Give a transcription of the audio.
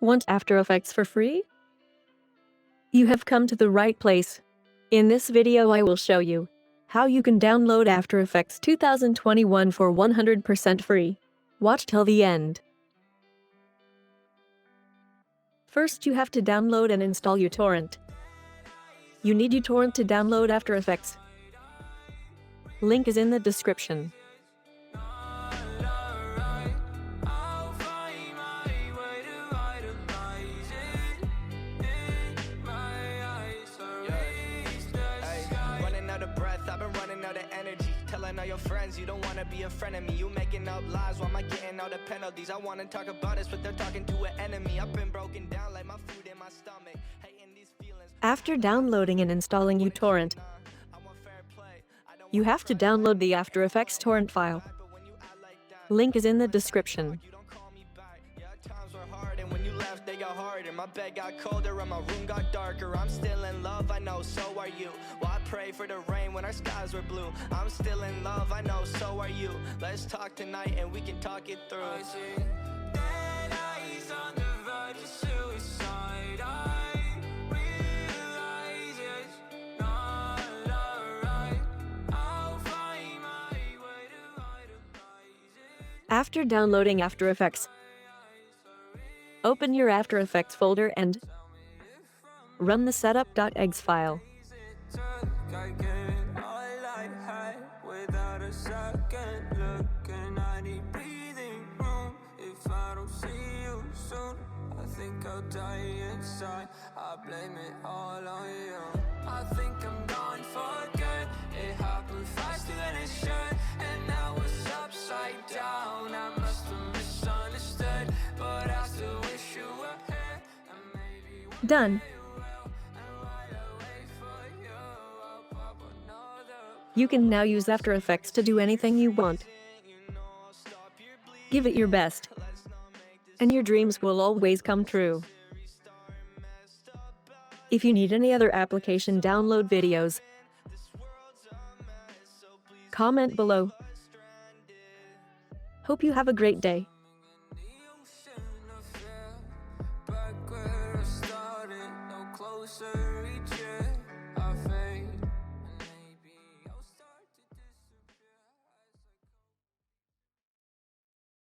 Want After Effects for free? You have come to the right place. In this video I will show you how you can download After Effects 2021 for 100% free. Watch till the end. First you have to download and install uTorrent. You need uTorrent to download After Effects. Link is in the description. I've been running out of energy, telling all your friends you don't want to be a friend of me. You making up lies, why am I getting all the penalties? I want to talk about this, but they're talking to an enemy. I've been broken down like my food in my stomach, hating these feelings. After downloading and installing uTorrent, you have to download the After Effects torrent file. Link is in the description. My bed got colder and my room got darker. I'm still in love, I know, so are you. Well, I pray for the rain when our skies were blue. I'm still in love, I know, so are you. Let's talk tonight and we can talk it through. I see dead eyes on the verge of suicide. I realize it's not alright. I'll find my way to idolize it. After downloading After Effects, open your After Effects folder and run the setup.exe file. I think I'll die inside. I blame it all on you. I think I'm gone for good. It happened faster than it should, and now it's upside down. I must have misunderstood, but I still wish you were here. And maybe Done. You can now use After Effects to do anything you want. Give it your best, and your dreams will always come true. If you need any other application download videos, comment below. Hope you have a great day. back where I started, no closer.